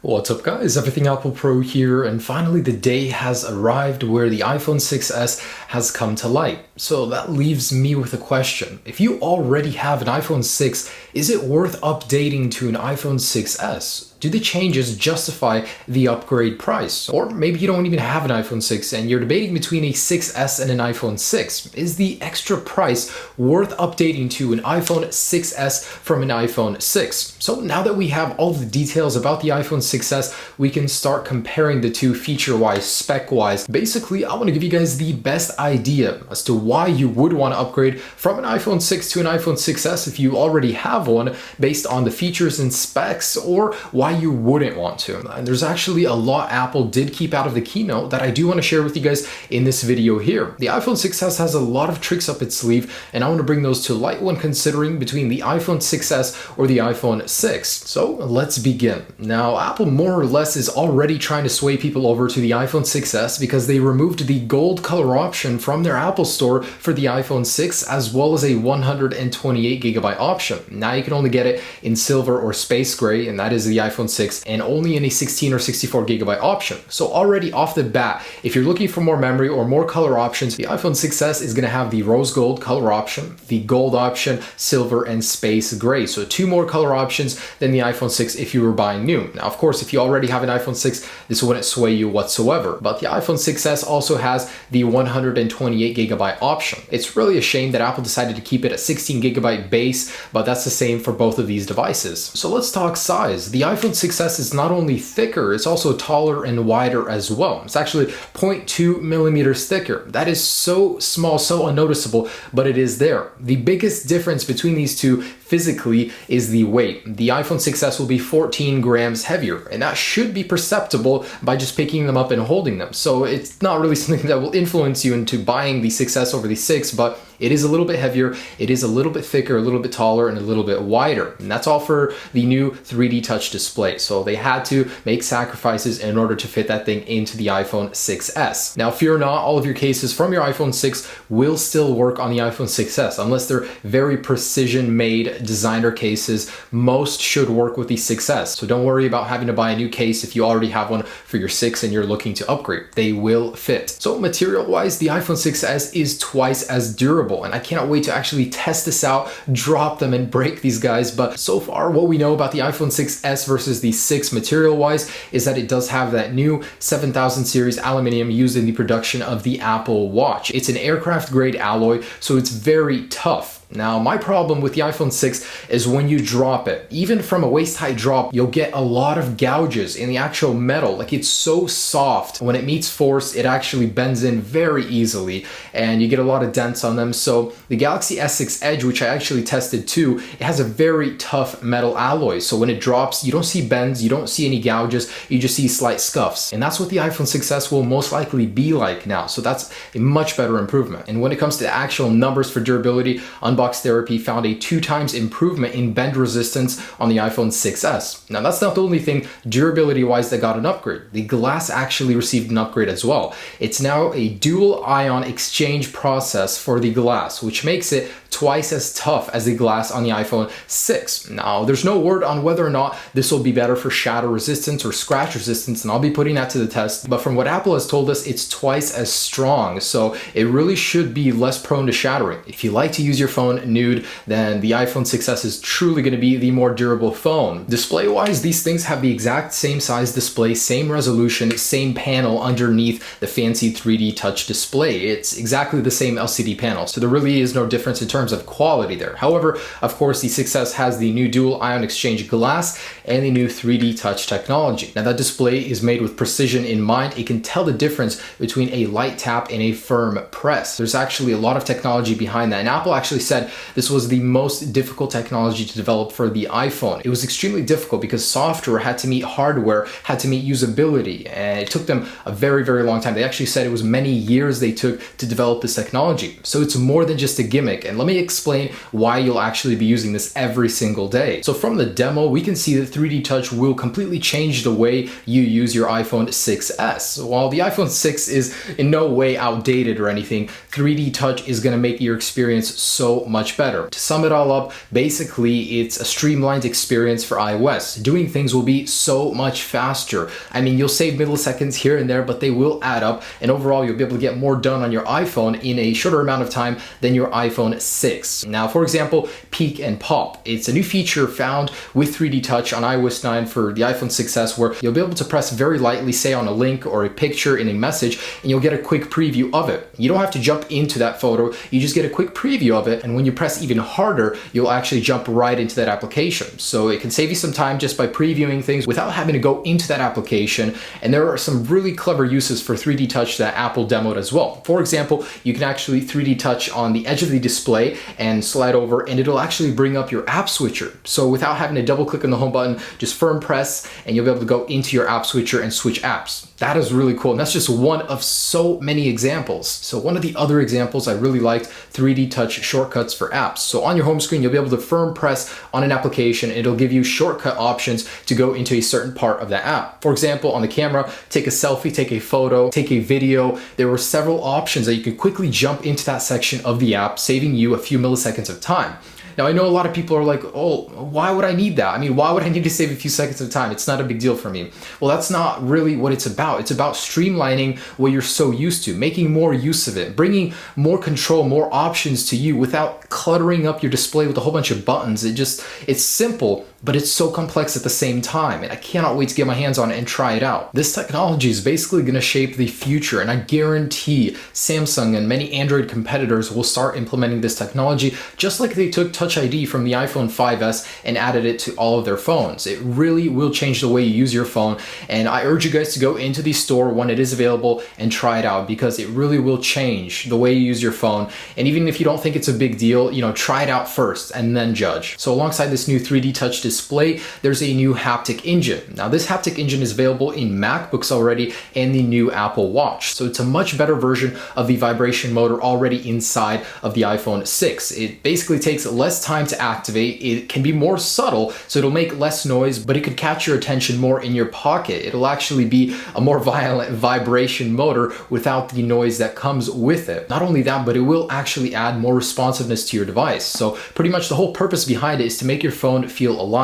What's up guys, Everything Apple Pro here, and finally the day has arrived where the iPhone 6s has come to light. So that leaves me with a question. If you already have an iPhone 6, is it worth updating to an iPhone 6s? Do the changes justify the upgrade price? Or maybe you don't even have an iPhone 6 and you're debating between a 6s and an iPhone 6. Is the extra price worth updating to an iPhone 6s from an iPhone 6? So now that we have all the details about the iPhone 6s, we can start comparing the two feature-wise, spec-wise. Basically, I want to give you guys the best idea as to why you would want to upgrade from an iPhone 6 to an iPhone 6s if you already have one, based on the features and specs, or why you wouldn't want to. And there's actually a lot Apple did keep out of the keynote that I do want to share with you guys in this video here. The iPhone 6s has a lot of tricks up its sleeve, and I want to bring those to light when considering between the iPhone 6s or the iPhone 6. So let's begin. Now, Apple more or less is already trying to sway people over to the iPhone 6s because they removed the gold color option from their Apple Store for the iPhone 6, as well as a 128GB option. Now you can only get it in silver or space gray, and that is the iPhone 6, and only in a 16 or 64GB option. So already off the bat, if you're looking for more memory or more color options, the iPhone 6s is going to have the rose gold color option, the gold option, silver, and space gray. So two more color options than the iPhone 6 if you were buying new. Now, of course, if you already have an iPhone 6, this wouldn't sway you whatsoever. But the iPhone 6s also has the 128GB option. It's really a shame that Apple decided to keep it at 16GB base, but that's the same for both of these devices. So let's talk size. The iPhone 6s is not only thicker, it's also taller and wider as well. It's actually 0.2 millimeters thicker. That is so small, so unnoticeable, but it is there. The biggest difference between these two physically is the weight. The iPhone 6s will be 14 grams heavier, and that should be perceptible by just picking them up and holding them. So it's not really something that will influence you into buying the 6s over the 6, but it is a little bit heavier, it is a little bit thicker, a little bit taller, and a little bit wider. And that's all for the new 3D Touch display. So they had to make sacrifices in order to fit that thing into the iPhone 6s. Now, fear not, all of your cases from your iPhone 6 will still work on the iPhone 6s, unless they're very precision-made designer cases. Most should work with the 6s. So don't worry about having to buy a new case if you already have one for your 6 and you're looking to upgrade. They will fit. So material-wise, the iPhone 6s is twice as durable, and I cannot wait to actually test this out, drop them, and break these guys. But so far, what we know about the iPhone 6s versus the 6 material-wise is that it does have that new 7000 series aluminum used in the production of the Apple Watch. It's an aircraft-grade alloy, so it's very tough. Now, my problem with the iPhone 6 is when you drop it, even from a waist-high drop, you'll get a lot of gouges in the actual metal. Like, it's so soft. When it meets force, it actually bends in very easily, and you get a lot of dents on them. So the Galaxy S6 Edge, which I actually tested too, it has a very tough metal alloy. So when it drops, you don't see bends, you don't see any gouges, you just see slight scuffs. And that's what the iPhone 6s will most likely be like now. So that's a much better improvement. And when it comes to actual numbers for durability, Unbox Therapy found a 2x improvement in bend resistance on the iPhone 6s. Now, that's not the only thing durability-wise that got an upgrade. The glass actually received an upgrade as well. It's now a dual ion exchange process for the glass, which makes it twice as tough as the glass on the iPhone 6. Now, there's no word on whether or not this will be better for shatter resistance or scratch resistance, and I'll be putting that to the test. But from what Apple has told us, it's twice as strong, so it really should be less prone to shattering. If you like to use your phone nude, then the iPhone 6s is truly going to be the more durable phone. Display-wise, these things have the exact same size display, same resolution, same panel underneath the fancy 3D Touch display. It's exactly the same LCD panel, so there really is no difference in terms of quality there. However, of course, the 6s has the new dual ion exchange glass and the new 3D Touch technology. Now, that display is made with precision in mind. It can tell the difference between a light tap and a firm press. There's actually a lot of technology behind that, and Apple actually said this was the most difficult technology to develop for the iPhone. It was extremely difficult because software had to meet hardware, had to meet usability, and it took them a very, very long time. They actually said it was many years they took to develop this technology. So it's more than just a gimmick, and let me explain why you'll actually be using this every single day. So from the demo, we can see that 3D Touch will completely change the way you use your iPhone 6s. While the iPhone 6 is in no way outdated or anything, 3D Touch is going to make your experience so much better. To sum it all up, basically it's a streamlined experience for iOS. Doing things will be so much faster. I mean, you'll save milliseconds here and there, but they will add up, and overall you'll be able to get more done on your iPhone in a shorter amount of time than your iPhone 6. Now, for example, Peek and Pop. It's a new feature found with 3D Touch on iOS 9 for the iPhone 6s, where you'll be able to press very lightly, say on a link or a picture in a message, and you'll get a quick preview of it. You don't have to jump into that photo, you just get a quick preview of it, and when you press even harder, you'll actually jump right into that application. So it can save you some time just by previewing things without having to go into that application, and there are some really clever uses for 3D Touch that Apple demoed as well. For example, you can actually 3D Touch on the edge of the display and slide over, and it'll actually bring up your app switcher. So without having to double click on the home button, just firm press and you'll be able to go into your app switcher and switch apps. That is really cool, and that's just one of so many examples. So one of the other examples I really liked, 3D Touch shortcuts for apps. So on your home screen, you'll be able to firm press on an application, and it'll give you shortcut options to go into a certain part of the app. For example, on the camera, take a selfie, take a photo, take a video. There were several options that you could quickly jump into that section of the app, saving you a few milliseconds of time. Now, I know a lot of people are like, oh, why would I need that? I mean, why would I need to save a few seconds of time? It's not a big deal for me. Well, that's not really what it's about. It's about streamlining what you're so used to, making more use of it, bringing more control, more options to you without cluttering up your display with a whole bunch of buttons. It's simple, but it's so complex at the same time, and I cannot wait to get my hands on it and try it out. This technology is basically going to shape the future, and I guarantee Samsung and many Android competitors will start implementing this technology just like they took Touch ID from the iPhone 5s and added it to all of their phones. It really will change the way you use your phone, and I urge you guys to go into the store when it is available and try it out, because it really will change the way you use your phone. And even if you don't think it's a big deal, try it out first and then judge. So alongside this new 3D Touch display, there's a new haptic engine. Now, this haptic engine is available in MacBooks already and the new Apple Watch. So it's a much better version of the vibration motor already inside of the iPhone 6. It basically takes less time to activate. It can be more subtle, so it'll make less noise, but it could catch your attention more in your pocket. It'll actually be a more violent vibration motor without the noise that comes with it. Not only that, but it will actually add more responsiveness to your device. So pretty much the whole purpose behind it is to make your phone feel alive.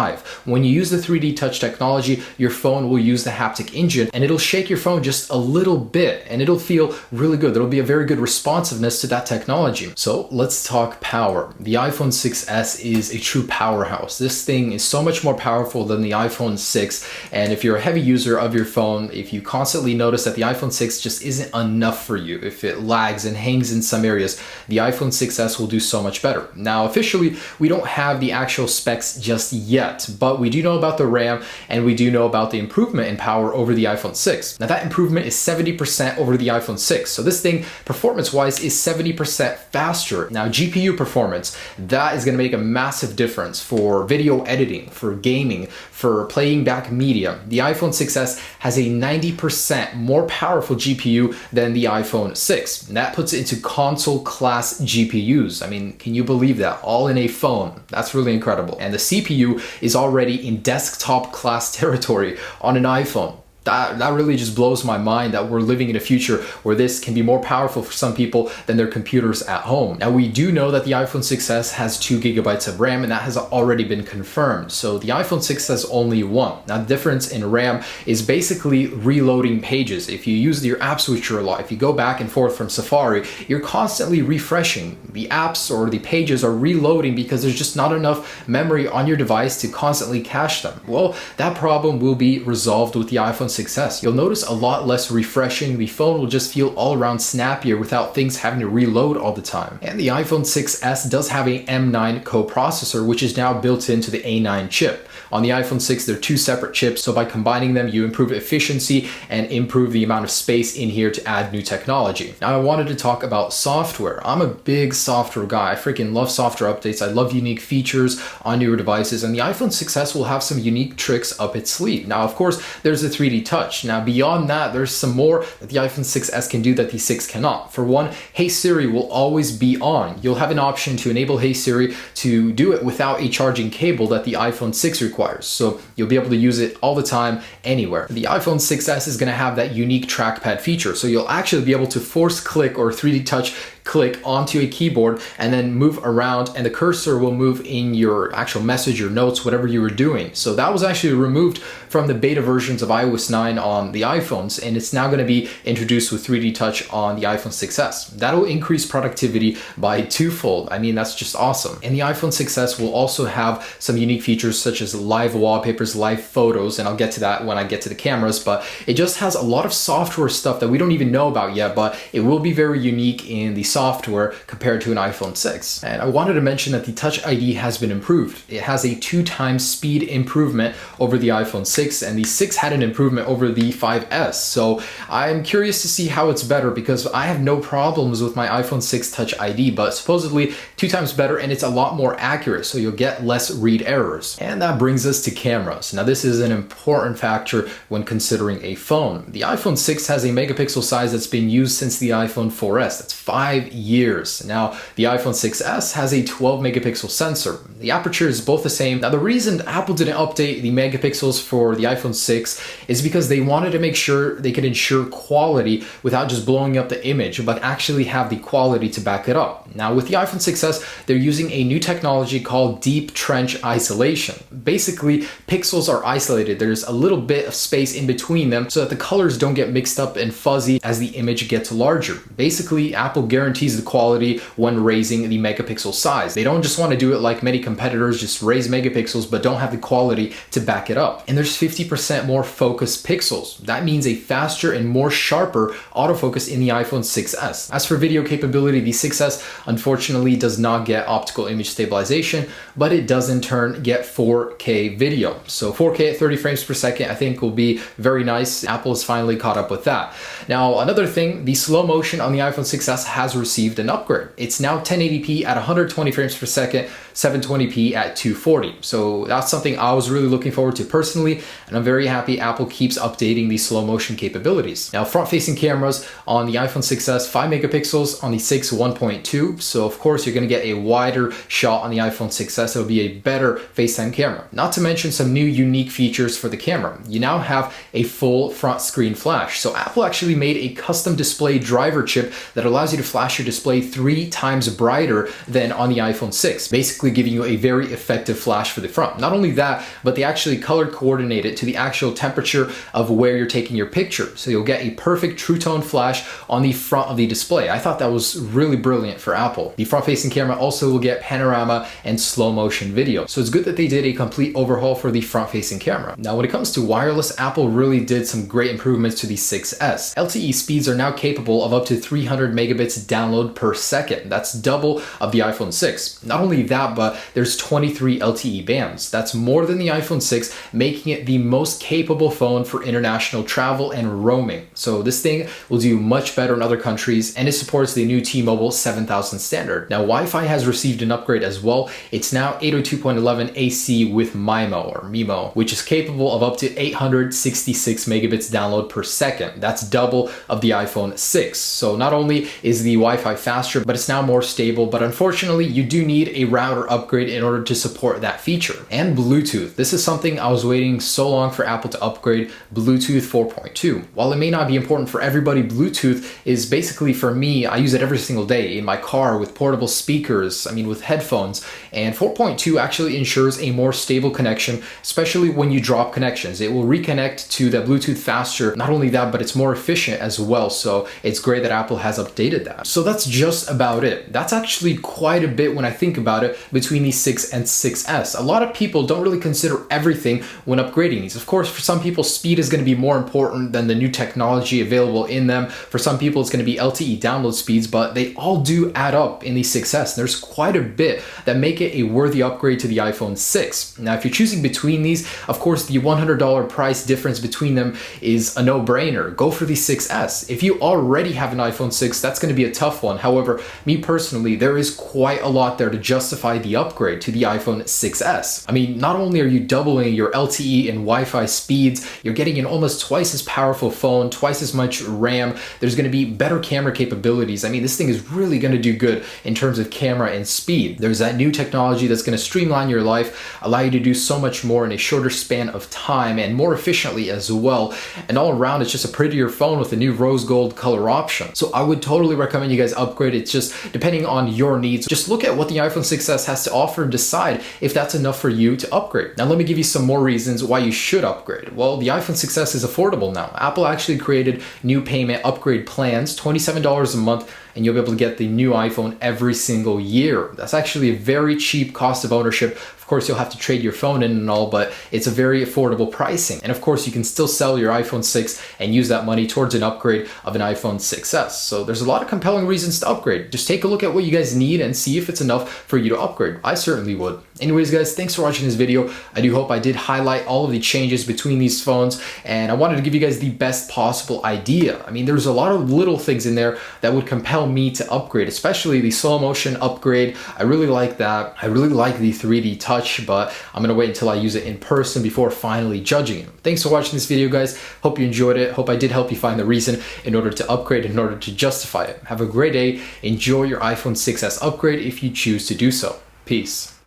When you use the 3D Touch technology, your phone will use the haptic engine, and it'll shake your phone just a little bit, and it'll feel really good. There'll be a very good responsiveness to that technology. So let's talk power. The iPhone 6s is a true powerhouse. This thing is so much more powerful than the iPhone 6, and if you're a heavy user of your phone, if you constantly notice that the iPhone 6 just isn't enough for you, if it lags and hangs in some areas, the iPhone 6s will do so much better. Now, officially, we don't have the actual specs just yet, but we do know about the RAM, and we do know about the improvement in power over the iPhone 6. Now, that improvement is 70% over the iPhone 6. So this thing, performance-wise, is 70% faster. Now, GPU performance, that is going to make a massive difference for video editing, for gaming, for playing back media. The iPhone 6s has a 90% more powerful GPU than the iPhone 6. And that puts it into console class GPUs. I mean, can you believe that? All in a phone. That's really incredible. And the CPU is already in desktop class territory on an iPhone. That really just blows my mind that we're living in a future where this can be more powerful for some people than their computers at home. Now, we do know that the iPhone 6s has 2 gigabytes of RAM, and that has already been confirmed. So the iPhone 6 has only 1. Now, the difference in RAM is basically reloading pages. If you use your app switcher a lot, if you go back and forth from Safari, you're constantly refreshing. The apps or the pages are reloading because there's just not enough memory on your device to constantly cache them. Well, that problem will be resolved with the iPhone 6s. You'll notice a lot less refreshing. The phone will just feel all around snappier without things having to reload all the time. And the iPhone 6s does have a M9 coprocessor, which is now built into the A9 chip. On the iPhone 6, they're 2 separate chips, so by combining them, you improve efficiency and improve the amount of space in here to add new technology. Now, I wanted to talk about software. I'm a big software guy. I freaking love software updates. I love unique features on newer devices, and the iPhone 6s will have some unique tricks up its sleeve. Now, of course, there's the 3D Touch. Now, beyond that, there's some more that the iPhone 6s can do that the 6 cannot. For one, Hey Siri will always be on. You'll have an option to enable Hey Siri to do it without a charging cable that the iPhone 6 requires. So you'll be able to use it all the time, anywhere. The iPhone 6s is going to have that unique trackpad feature. So you'll actually be able to force click or 3D touch click onto a keyboard and then move around, and the cursor will move in your actual message, your notes, whatever you were doing. So that was actually removed from the beta versions of iOS 9 on the iPhones, and it's now going to be introduced with 3D Touch on the iPhone 6s. That'll increase productivity by twofold. I mean, that's just awesome. And the iPhone 6s will also have some unique features such as live wallpapers, live photos, and I'll get to that when I get to the cameras, but it just has a lot of software stuff that we don't even know about yet, but it will be very unique in the software compared to an iPhone 6. And I wanted to mention that the Touch ID has been improved. It has a 2x speed improvement over the iPhone 6, and the 6 had an improvement over the 5S. So I'm curious to see how it's better, because I have no problems with my iPhone 6 Touch ID, but supposedly 2x better, and it's a lot more accurate, so you'll get less read errors. And that brings us to cameras. Now this is an important factor when considering a phone. The iPhone 6 has a megapixel size that's been used since the iPhone 4S. That's 5 years. Now the iPhone 6s has a 12 megapixel sensor. The aperture is both the same. Now the reason Apple didn't update the megapixels for the iPhone 6 is because they wanted to make sure they could ensure quality without just blowing up the image, but actually have the quality to back it up. Now with the iPhone 6s, they're using a new technology called deep trench isolation. Basically, pixels are isolated. There's a little bit of space in between them so that the colors don't get mixed up and fuzzy as the image gets larger. Basically, Apple guarantees the quality when raising the megapixel size. They don't just want to do it like many competitors, just raise megapixels but don't have the quality to back it up. And there's 50% more focus pixels. That means a faster and more sharper autofocus in the iPhone 6s. As for video capability, the 6s unfortunately does not get optical image stabilization, but it does in turn get 4K video. So 4K at 30 frames per second I think will be very nice. Apple has finally caught up with that. Now another thing, the slow motion on the iPhone 6s has received an upgrade. It's now 1080p at 120 frames per second, 720p at 240. So that's something I was really looking forward to personally, and I'm very happy Apple keeps updating these slow motion capabilities. Now front-facing cameras on the iPhone 6s, 5 megapixels, on the 6, 1.2. So of course you're going to get a wider shot on the iPhone 6s. It'll be a better FaceTime camera. Not to mention some new unique features for the camera. You now have a full front screen flash. So Apple actually made a custom display driver chip that allows you to flash your display 3 times brighter than on the iPhone 6, basically giving you a very effective flash for the front. Not only that, but they actually color coordinate it to the actual temperature of where you're taking your picture. So you'll get a perfect true tone flash on the front of the display. I thought that was really brilliant for Apple. The front-facing camera also will get panorama and slow motion video. So it's good that they did a complete overhaul for the front-facing camera. Now when it comes to wireless, Apple really did some great improvements to the 6s. LTE speeds are now capable of up to 300 megabits download per second. That's double of the iPhone 6. Not only that, but there's 23 LTE bands. That's more than the iPhone 6, making it the most capable phone for international travel and roaming. So this thing will do much better in other countries, and it supports the new T-Mobile 7000 standard. Now Wi-Fi has received an upgrade as well. It's now 802.11 AC with MIMO, which is capable of up to 866 megabits download per second. That's double of the iPhone 6. So not only is the Wi-Fi faster, but it's now more stable, but unfortunately you do need a router upgrade in order to support that feature. And Bluetooth. This is something I was waiting so long for Apple to upgrade, Bluetooth 4.2. While it may not be important for everybody, Bluetooth is basically, for me, I use it every single day in my car with portable speakers, with headphones, and 4.2 actually ensures a more stable connection, especially when you drop connections. It will reconnect to the Bluetooth faster. Not only that, but it's more efficient as well. So it's great that Apple has updated that. So that's just about it. That's actually quite a bit when I think about it between the 6 and 6s. A lot of people don't really consider everything when upgrading these. Of course, for some people, speed is going to be more important than the new technology available in them. For some people, it's going to be LTE download speeds, but they all do add up in the 6s. There's quite a bit that make it a worthy upgrade to the iPhone 6. Now, if you're choosing between these, of course, the $100 price difference between them is a no-brainer. Go for the 6s. If you already have an iPhone 6, that's going to be a tough one. However, me personally, there is quite a lot there to justify the upgrade to the iPhone 6s. Not only are you doubling your LTE and Wi-Fi speeds, you're getting an almost twice as powerful phone, twice as much RAM. There's going to be better camera capabilities. This thing is really going to do good in terms of camera and speed. There's that new technology that's going to streamline your life, allow you to do so much more in a shorter span of time and more efficiently as well. And all around, it's just a prettier phone with a new rose gold color option. So I would totally recommend recommend you guys upgrade. It's just depending on your needs. Just look at what the iPhone 6s has to offer and decide if that's enough for you to upgrade. Now let me give you some more reasons why you should upgrade. Well, the iPhone 6s is affordable now. Apple actually created new payment upgrade plans, $27 a month, and you'll be able to get the new iPhone every single year. That's actually a very cheap cost of ownership. Of course, you'll have to trade your phone in and all, but it's a very affordable pricing. And of course, you can still sell your iPhone 6 and use that money towards an upgrade of an iPhone 6s. So there's a lot of compelling reasons to upgrade. Just take a look at what you guys need and see if it's enough for you to upgrade. I certainly would. Anyways, guys, thanks for watching this video. I do hope I did highlight all of the changes between these phones, and I wanted to give you guys the best possible idea. I mean, there's a lot of little things in there that would compel me to upgrade, especially the slow motion upgrade. I really like that. I really like the 3D touch, but I'm gonna wait until I use it in person before finally judging it. Thanks for watching this video, guys. Hope you enjoyed it. Hope I did help you find the reason in order to upgrade, in order to justify it. Have a great day. Enjoy your iPhone 6s upgrade if you choose to do so. Peace.